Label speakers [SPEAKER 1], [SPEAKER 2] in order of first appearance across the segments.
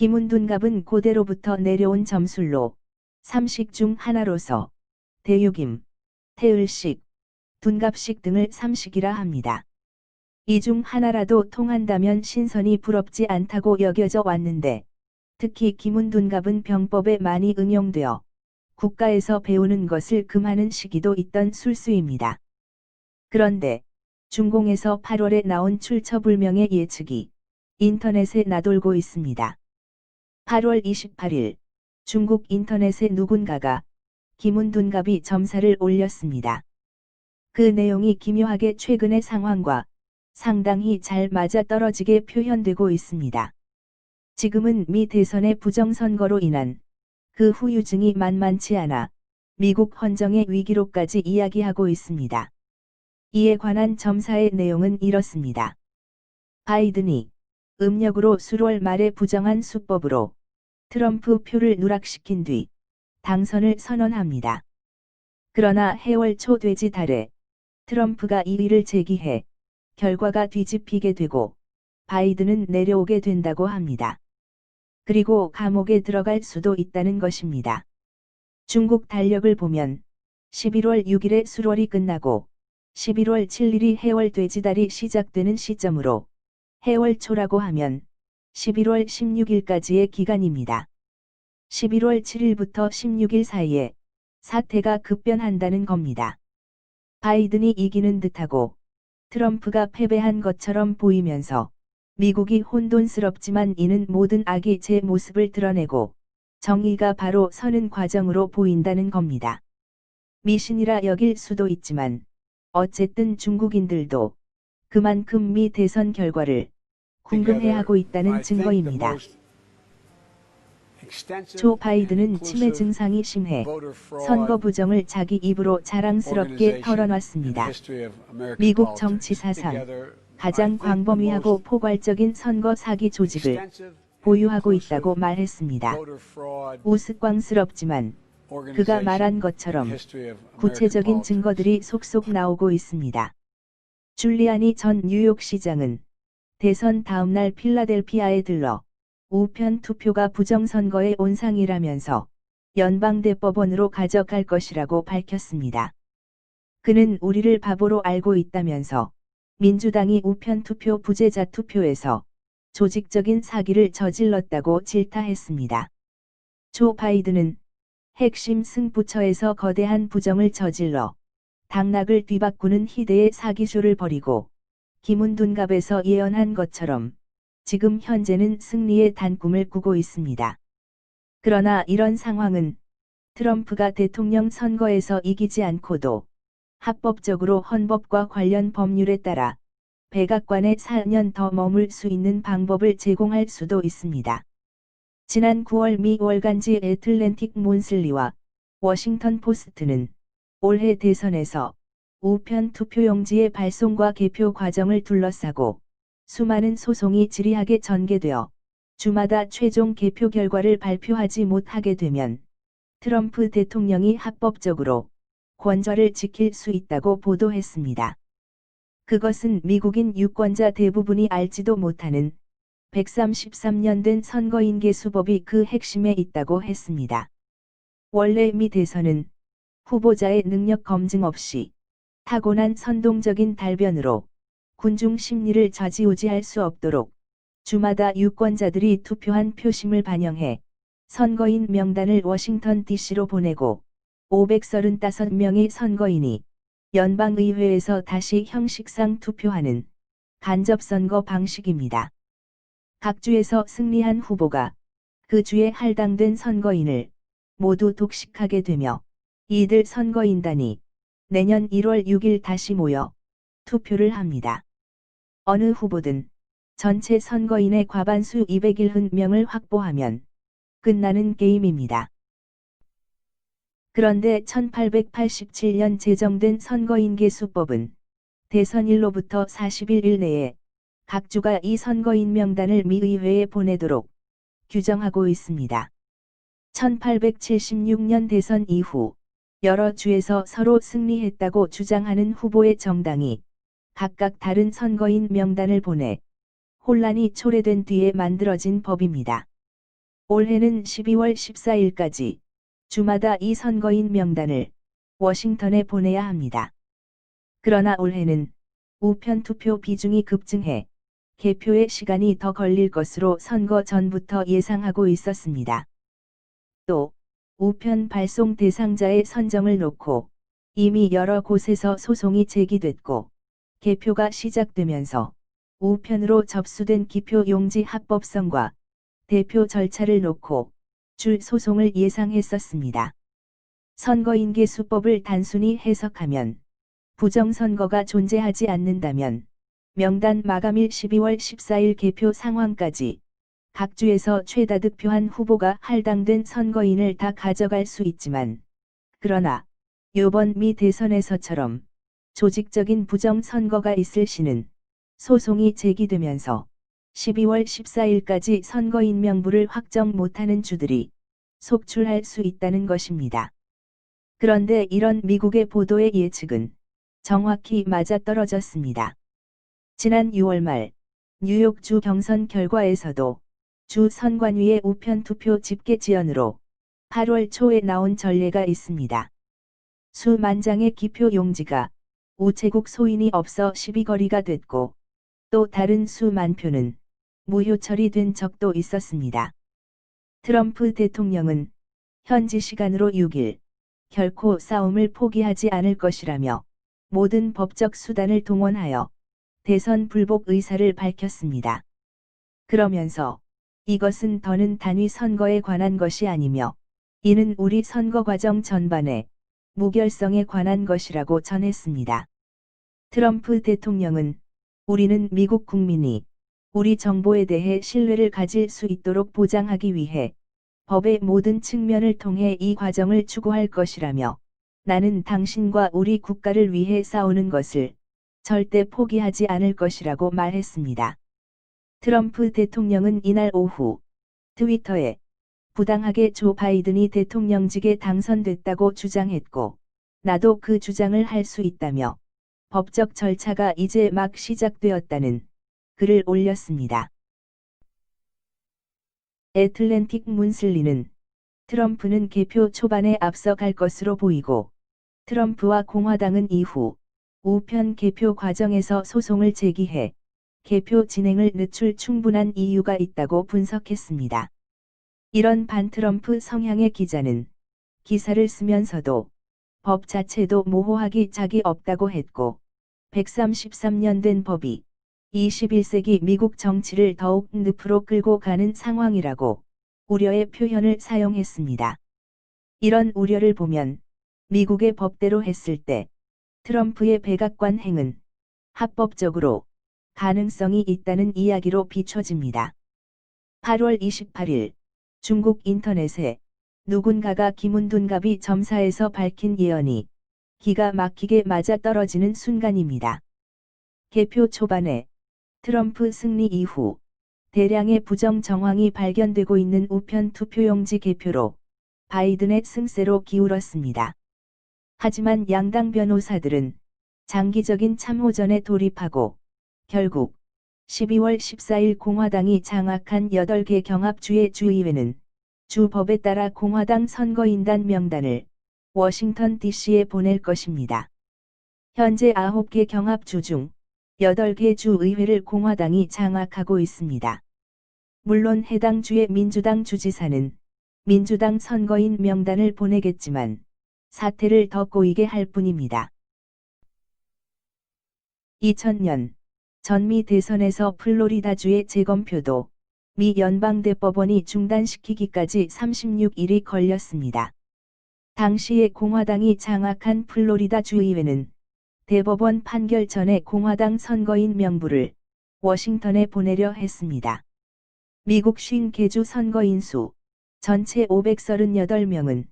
[SPEAKER 1] 김운둔갑은 고대로부터 내려온 점술로 삼식 중 하나로서 대유김, 태을식, 둔갑식 등을 삼식이라 합니다. 이 중 하나라도 통한다면 신선이 부럽지 않다고 여겨져 왔는데 특히 김운둔갑은 병법에 많이 응용되어 국가에서 배우는 것을 금하는 시기도 있던 술수입니다. 그런데 중공에서 8월에 나온 출처불명의 예측이 인터넷에 나돌고 있습니다. 8월 28일 중국 인터넷에 누군가가 김운둔갑이 점사를 올렸습니다. 그 내용이 기묘하게 최근의 상황과 상당히 잘 맞아떨어지게 표현되고 있습니다. 지금은 미 대선의 부정선거로 인한 그 후유증이 만만치 않아 미국 헌정의 위기로까지 이야기하고 있습니다. 이에 관한 점사의 내용은 이렇습니다. 바이든이 음력으로 수월 말에 부정한 수법으로 트럼프 표를 누락시킨 뒤 당선을 선언합니다. 그러나 해월 초 돼지 달에 트럼프가 이의를 제기해 결과가 뒤집히게 되고 바이든은 내려오게 된다고 합니다. 그리고 감옥에 들어갈 수도 있다는 것입니다. 중국 달력을 보면 11월 6일에 수월이 끝나고 11월 7일이 해월 돼지달이 시작되는 시점으로 해월 초라고 하면 11월 16일까지의 기간입니다. 11월 7일부터 16일 사이에 사태가 급변한다는 겁니다. 바이든이 이기는 듯하고 트럼프가 패배한 것처럼 보이면서 미국이 혼돈스럽지만 이는 모든 악이 제 모습을 드러내고 정의가 바로 서는 과정으로 보인다는 겁니다. 미신이라 여길 수도 있지만 어쨌든 중국인들도 그만큼 미 대선 결과를 궁금해하고 있다는 증거입니다. 조 바이든은 치매 증상이 심해 선거 부정을 자기 입으로 자랑스럽게 털어놨습니다. 미국 정치 사상 가장 광범위하고 포괄적인 선거 사기 조직을 보유하고 있다고 말했습니다. 우스꽝스럽지만 그가 말한 것처럼 구체적인 증거들이 속속 나오고 있습니다. 줄리아니 전 뉴욕시장은 대선 다음날 필라델피아에 들러 우편 투표가 부정선거의 온상이라면서 연방대법원으로 가져갈 것이라고 밝혔습니다. 그는 우리를 바보로 알고 있다면서 민주당이 우편 투표 부재자 투표에서 조직적인 사기를 저질렀다고 질타했습니다. 조 바이든은 핵심 승부처에서 거대한 부정을 저질러 당락을 뒤바꾸는 희대의 사기쇼를 벌이고 김운둔갑에서 예언한 것처럼 지금 현재는 승리의 단꿈을 꾸고 있습니다. 그러나 이런 상황은 트럼프가 대통령 선거에서 이기지 않고도 합법적으로 헌법과 관련 법률에 따라 백악관에 4년 더 머물 수 있는 방법을 제공할 수도 있습니다. 지난 9월 미 월간지 애틀랜틱 몬슬리와 워싱턴 포스트는 올해 대선에서 우편 투표용지의 발송과 개표 과정을 둘러싸고 수많은 소송이 지리하게 전개되어 주마다 최종 개표 결과를 발표하지 못하게 되면 트럼프 대통령이 합법적으로 권좌를 지킬 수 있다고 보도했습니다. 그것은 미국인 유권자 대부분이 알지도 못하는 133년 된 선거인계 수법이 그 핵심에 있다고 했습니다. 원래 미 대선은 후보자의 능력 검증 없이 타고난 선동적인 달변으로 군중 심리를 좌지우지할 수 없도록 주마다 유권자들이 투표한 표심을 반영해 선거인 명단을 워싱턴 DC로 보내고 535명의 선거인이 연방의회에서 다시 형식상 투표하는 간접선거 방식입니다. 각 주에서 승리한 후보가 그 주에 할당된 선거인을 모두 독식하게 되며 이들 선거인단이 내년 1월 6일 다시 모여 투표를 합니다. 어느 후보든 전체 선거인의 과반수 201명을 확보하면 끝나는 게임입니다. 그런데 1887년 제정된 선거인계수법은 대선일로부터 40일 내에 각 주가 이 선거인 명단을 미의회에 보내도록 규정하고 있습니다. 1876년 대선 이후 여러 주에서 서로 승리했다고 주장하는 후보의 정당이 각각 다른 선거인 명단을 보내 혼란이 초래된 뒤에 만들어진 법입니다. 올해는 12월 14일까지 주마다 이 선거인 명단을 워싱턴에 보내야 합니다. 그러나 올해는 우편 투표 비중이 급증해 개표의 시간이 더 걸릴 것으로 선거 전부터 예상하고 있었습니다. 또 우편 발송 대상자의 선정을 놓고 이미 여러 곳에서 소송이 제기됐고 개표가 시작되면서 우편으로 접수된 기표 용지 합법성과 대표 절차를 놓고 줄 소송을 예상했었습니다. 선거인계수법을 단순히 해석하면 부정선거가 존재하지 않는다면 명단 마감일 12월 14일 개표 상황까지 각 주에서 최다 득표한 후보가 할당된 선거인을 다 가져갈 수 있지만, 그러나 요번 미 대선에서처럼 조직적인 부정선거가 있을 시는 소송이 제기되면서 12월 14일까지 선거인 명부를 확정 못하는 주들이 속출할 수 있다는 것입니다. 그런데 이런 미국의 보도의 예측은 정확히 맞아떨어졌습니다. 지난 6월 말 뉴욕 주 경선 결과에서도 주 선관위의 우편 투표 집계 지연으로 8월 초에 나온 전례가 있습니다. 수만 장의 기표 용지가 우체국 소인이 없어 시비거리가 됐고, 또 다른 수만 표는 무효 처리된 적도 있었습니다. 트럼프 대통령은 현지 시간으로 6일 결코 싸움을 포기하지 않을 것이라며 모든 법적 수단을 동원하여 대선 불복 의사를 밝혔습니다. 그러면서 이것은 더는 단위 선거에 관한 것이 아니며 이는 우리 선거 과정 전반의 무결성에 관한 것이라고 전했습니다. 트럼프 대통령은 우리는 미국 국민이 우리 정보에 대해 신뢰를 가질 수 있도록 보장하기 위해 법의 모든 측면을 통해 이 과정을 추구할 것이라며, 나는 당신과 우리 국가를 위해 싸우는 것을 절대 포기하지 않을 것이라고 말했습니다. 트럼프 대통령은 이날 오후 트위터에 부당하게 조 바이든이 대통령직에 당선됐다고 주장했고, 나도 그 주장을 할 수 있다며 법적 절차가 이제 막 시작되었다는 글을 올렸습니다. 애틀랜틱 문슬리는 트럼프는 개표 초반에 앞서갈 것으로 보이고, 트럼프와 공화당은 이후 우편 개표 과정에서 소송을 제기해 개표 진행을 늦출 충분한 이유가 있다고 분석했습니다. 이런 반트럼프 성향의 기자는 기사를 쓰면서도 법 자체도 모호하기 짝이 없다고 했고, 133년 된 법이 21세기 미국 정치를 더욱 늪으로 끌고 가는 상황이라고 우려의 표현을 사용했습니다. 이런 우려를 보면 미국의 법대로 했을 때 트럼프의 백악관 행은 합법적으로 가능성이 있다는 이야기로 비춰집니다. 8월 28일 중국 인터넷에 누군가가 김운둔갑이 점사에서 밝힌 예언이 기가 막히게 맞아떨어지는 순간입니다. 개표 초반에 트럼프 승리 이후 대량의 부정 정황이 발견되고 있는 우편 투표용지 개표로 바이든의 승세로 기울었습니다. 하지만 양당 변호사들은 장기적인 참호전에 돌입하고 결국 12월 14일 공화당이 장악한 8개 경합주의 주의회는 주법에 따라 공화당 선거인단 명단을 워싱턴 DC에 보낼 것입니다. 현재 9개 경합주 중 8개 주의회를 공화당이 장악하고 있습니다. 물론 해당 주의 민주당 주지사는 민주당 선거인 명단을 보내겠지만 사태를 더 꼬이게 할 뿐입니다. 2000년 전미 대선에서 플로리다주의 재검표도 미 연방대법원이 중단시키기까지 36일이 걸렸습니다. 당시에 공화당이 장악한 플로리다 주의회는 대법원 판결 전에 공화당 선거인 명부를 워싱턴에 보내려 했습니다. 미국 50개주 선거인 수 전체 538명은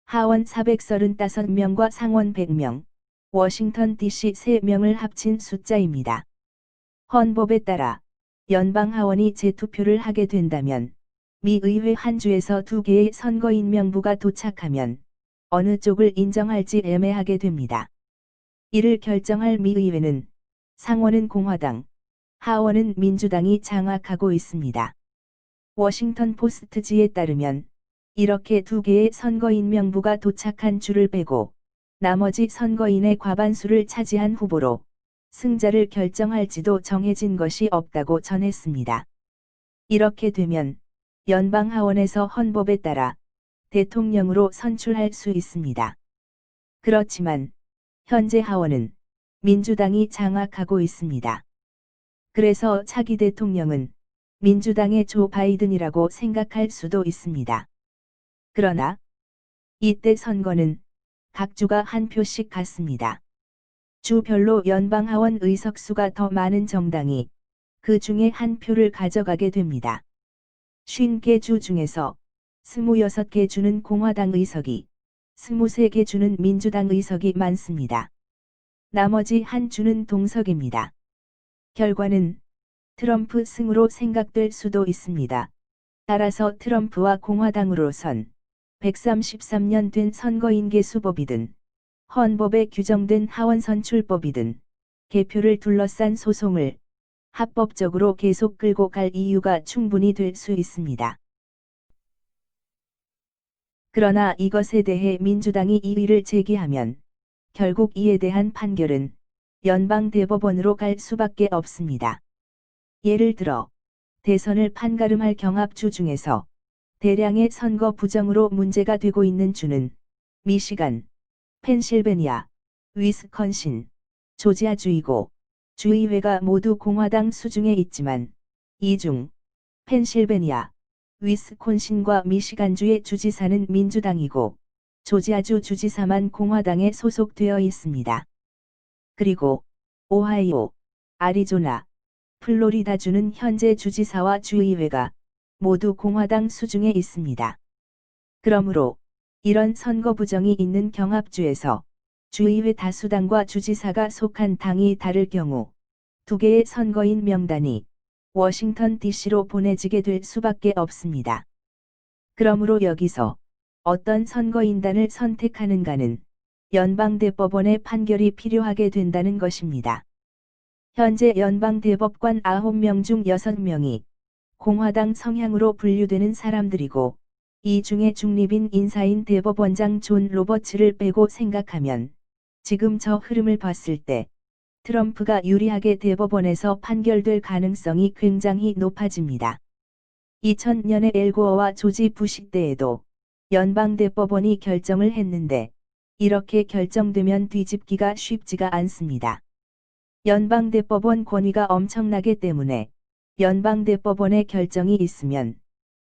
[SPEAKER 1] 하원 435명과 상원 100명, 워싱턴 DC 3명을 합친 숫자입니다. 헌법에 따라 연방 하원이 재투표를 하게 된다면 미 의회 한 주에서 2개의 선거인 명부가 도착하면 어느 쪽을 인정할지 애매하게 됩니다. 이를 결정할 미 의회는 상원은 공화당, 하원은 민주당이 장악하고 있습니다. 워싱턴 포스트지에 따르면 이렇게 두 개의 선거인 명부가 도착한 줄을 빼고 나머지 선거인의 과반수를 차지한 후보로 승자를 결정할지도 정해진 것이 없다고 전했습니다. 이렇게 되면 연방하원에서 헌법에 따라 대통령으로 선출할 수 있습니다. 그렇지만 현재 하원은 민주당이 장악하고 있습니다. 그래서 차기 대통령은 민주당의 조 바이든이라고 생각할 수도 있습니다. 그러나 이때 선거는 각 주가 한 표씩 같습니다. 주별로 연방하원 의석수가 더 많은 정당이 그 중에 한 표를 가져가게 됩니다. 50개 주 중에서 26개 주는 공화당 의석이, 23개 주는 민주당 의석이 많습니다. 나머지 한 주는 동석입니다. 결과는 트럼프 승으로 생각될 수도 있습니다. 따라서 트럼프와 공화당으로선 133년 된 선거인계수법이든 헌법에 규정된 하원 선출법이든 개표를 둘러싼 소송을 합법적으로 계속 끌고 갈 이유가 충분히 될 수 있습니다. 그러나 이것에 대해 민주당이 이의를 제기하면 결국 이에 대한 판결은 연방대법원으로 갈 수밖에 없습니다. 예를 들어 대선을 판가름할 경합주 중에서 대량의 선거 부정으로 문제가 되고 있는 주는 미시간, 펜실베니아, 위스콘신, 조지아주이고 주의회가 모두 공화당 수중에 있지만 이 중 펜실베니아, 위스콘신과 미시간주의 주지사는 민주당이고 조지아주 주지사만 공화당에 소속되어 있습니다. 그리고 오하이오, 아리조나, 플로리다주는 현재 주지사와 주의회가 모두 공화당 수중에 있습니다. 그러므로 이런 선거 부정이 있는 경합주에서 주의회 다수당과 주지사가 속한 당이 다를 경우 두 개의 선거인 명단이 워싱턴 DC로 보내지게 될 수밖에 없습니다. 그러므로 여기서 어떤 선거인단을 선택하는가는 연방대법원의 판결이 필요하게 된다는 것입니다. 현재 연방대법관 9명 중 6명이 공화당 성향으로 분류되는 사람들이고 이 중에 중립인 인사인 대법원장 존 로버츠를 빼고 생각하면 지금 저 흐름을 봤을 때 트럼프가 유리하게 대법원에서 판결될 가능성이 굉장히 높아집니다. 2000년에 엘고어와 조지 부시 때에도 연방대법원이 결정을 했는데 이렇게 결정되면 뒤집기가 쉽지가 않습니다. 연방대법원 권위가 엄청나기 때문에 연방대법원의 결정이 있으면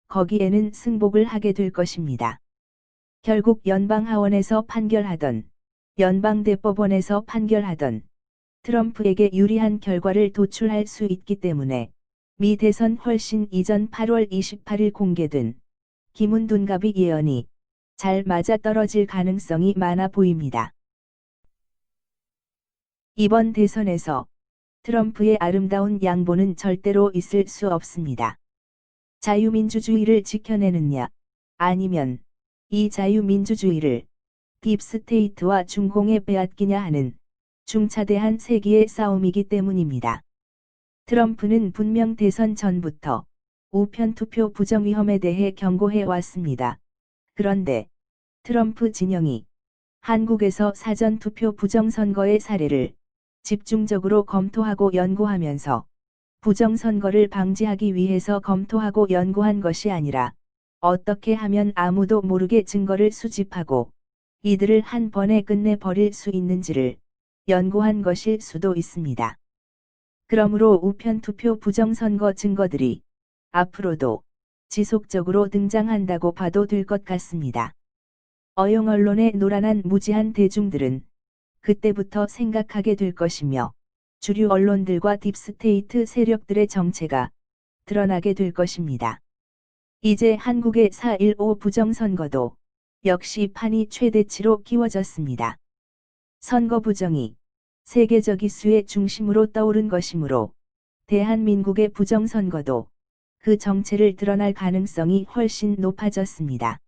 [SPEAKER 1] 거기에는 승복을 하게 될 것입니다. 결국 연방하원에서 판결하던 연방대법원에서 판결하던 트럼프에게 유리한 결과를 도출할 수 있기 때문에 미 대선 훨씬 이전 8월 28일 공개된 김은둔갑이 예언이 잘 맞아떨어질 가능성이 많아 보입니다. 이번 대선에서 트럼프의 아름다운 양보는 절대로 있을 수 없습니다. 자유민주주의를 지켜내느냐, 아니면 이 자유민주주의를 딥스테이트와 중공에 빼앗기냐 하는 중차대한 세기의 싸움이기 때문입니다. 트럼프는 분명 대선 전부터 우편투표 부정 위험에 대해 경고해 왔습니다. 그런데 트럼프 진영이 한국에서 사전투표 부정선거의 사례를 집중적으로 검토하고 연구하면서 부정선거를 방지하기 위해서 검토하고 연구한 것이 아니라 어떻게 하면 아무도 모르게 증거를 수집하고 이들을 한 번에 끝내버릴 수 있는지를 연구한 것일 수도 있습니다. 그러므로 우편투표 부정선거 증거들이 앞으로도 지속적으로 등장한다고 봐도 될 것 같습니다. 어용 언론의 노란한 무지한 대중들은 그때부터 생각하게 될 것이며 주류 언론들과 딥스테이트 세력들의 정체가 드러나게 될 것입니다. 이제 한국의 4.15 부정선거도 역시 판이 최대치로 끼워졌습니다. 선거 부정이 세계적 이슈의 중심으로 떠오른 것이므로 대한민국의 부정선거도 그 정체를 드러날 가능성이 훨씬 높아졌습니다.